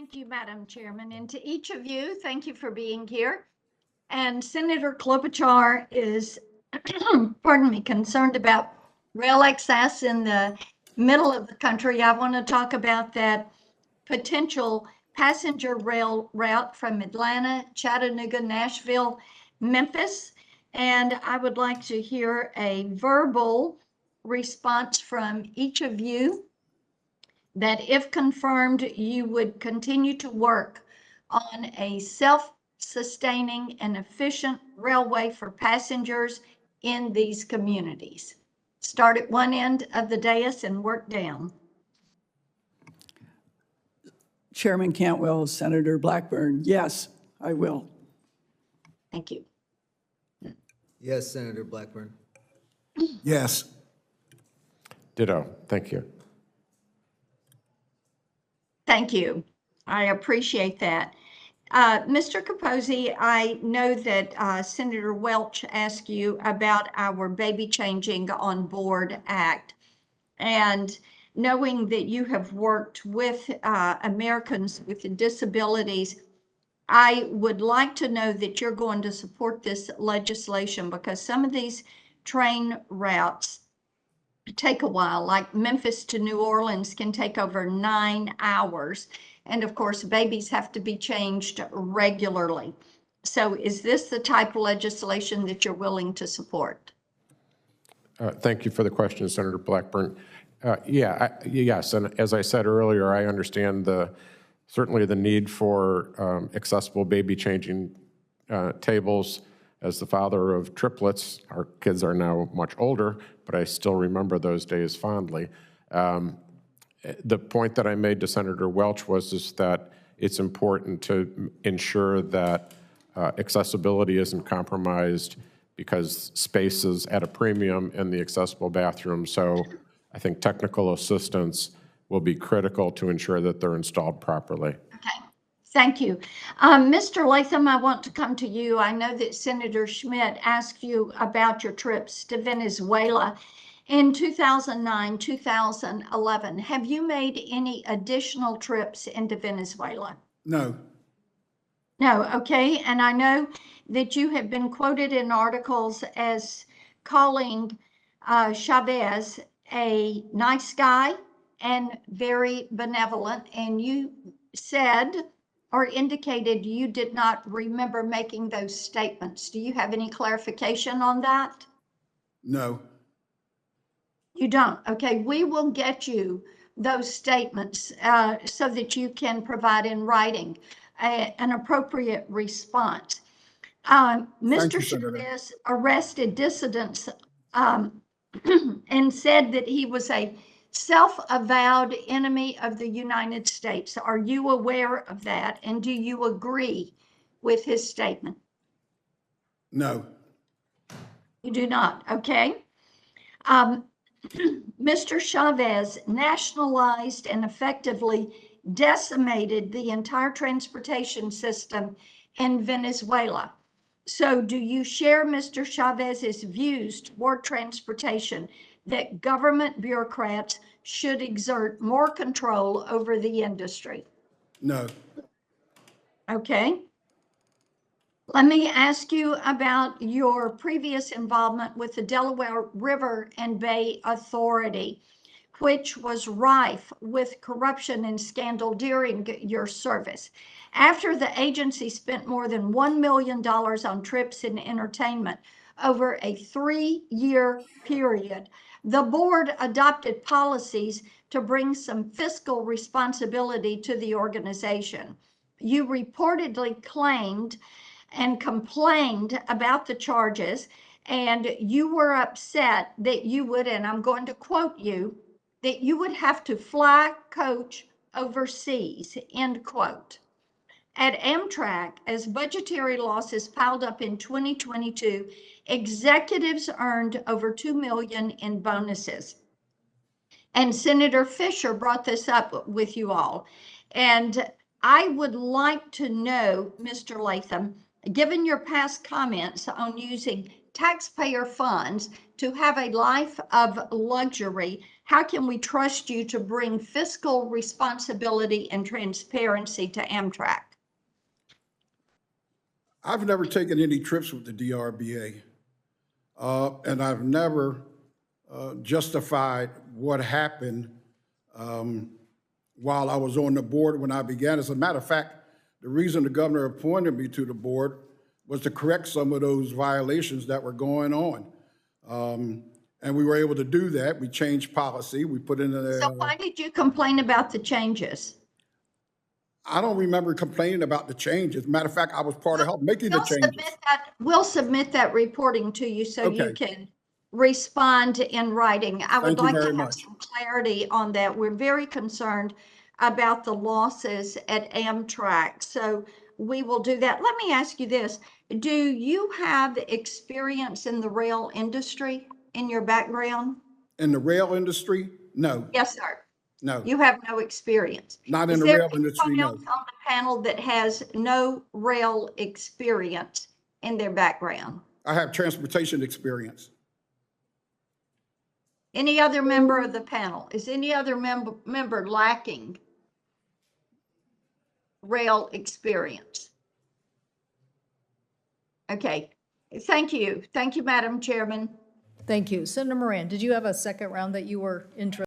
Thank you, Madam Chairman. And to each of you, thank you for being here. And Senator Klobuchar is, pardon me, concerned about rail access in the middle of the country. I want to talk about that potential passenger rail route from Atlanta, Chattanooga, Nashville, Memphis. And I would like to hear a verbal response from each of you that if confirmed, you would continue to work on a self-sustaining and efficient railway for passengers in these communities. Start at one end of the dais and work down. Chairman Cantwell, Senator Blackburn, yes, I will. Thank you. Yes, Senator Blackburn. Yes. Ditto. Thank you. Thank you. I appreciate that. Mr. Capozzi, I know that Senator Welch asked you about our Baby Changing on Board Act. And knowing that you have worked with Americans with disabilities, I would like to know that you're going to support this legislation because some of these train routes take a while, like Memphis to New Orleans can take over 9 hours. And of course, babies have to be changed regularly. So is this the type of legislation that you're willing to support? Thank you for the question, Senator Blackburn. Yes, and as I said earlier, I understand certainly the need for accessible baby changing tables. As the father of triplets, our kids are now much older, but I still remember those days fondly. The point that I made to Senator Welch was that it's important to ensure that accessibility isn't compromised because space is at a premium in the accessible bathroom. So I think technical assistance will be critical to ensure that they're installed properly. Okay, thank you. Mr. Lathem, I want to come to you. I know that Senator Schmidt asked you about your trips to Venezuela in 2009, 2011. Have you made any additional trips into Venezuela? No. No, okay. And I know that you have been quoted in articles as calling Chavez a nice guy and very benevolent. And you said or indicated you did not remember making those statements. Do you have any clarification on that? No. You don't? Okay, we will get you those statements so that you can provide in writing an appropriate response. Mr. Chavez arrested dissidents and said that he was a self-avowed enemy of the United States. Are you aware of that? And do you agree with his statement? No. You do not, okay? Mr. Chavez nationalized and effectively decimated the entire transportation system in Venezuela. So do you share Mr. Chavez's views toward transportation, that government bureaucrats should exert more control over the industry? No. Okay. Let me ask you about your previous involvement with the Delaware River and Bay Authority, which was rife with corruption and scandal during your service. After the agency spent more than $1 million on trips and entertainment over a 3-year period, the board adopted policies to bring some fiscal responsibility to the organization. You reportedly claimed and complained about the charges, and you were upset that you would, and I'm going to quote you, that you would have to fly coach overseas, end quote. At Amtrak, as budgetary losses piled up in 2022, executives earned over $2 million in bonuses. And Senator Fisher brought this up with you all. And I would like to know, Mr. Lathem, given your past comments on using taxpayer funds to have a life of luxury, how can we trust you to bring fiscal responsibility and transparency to Amtrak? I've never taken any trips with the DRBA, and I've never justified what happened while I was on the board when I began. As a matter of fact, the reason the governor appointed me to the board was to correct some of those violations that were going on. And we were able to do that. We changed policy. We put in a. So why did you complain about the changes? I don't remember complaining about the changes. Matter of fact, I was part of help making the changes. We'll submit that reporting to you so you Okay. can respond in writing. I would Thank you like to very have much. some clarity on that. We're very concerned about the losses at Amtrak, so we will do that. Let me ask you this. Do you have experience in the rail industry in your background? In the rail industry, no, Yes, sir. no, You have no experience. not in Is the there rail industry, anyone no. else on the panel that has no rail experience in their background? I have transportation experience. Any other member of the panel? Is any other member lacking rail experience? Okay, thank you. Thank you, Madam Chairman. Thank you. Senator Moran, did you have a second round that you were interested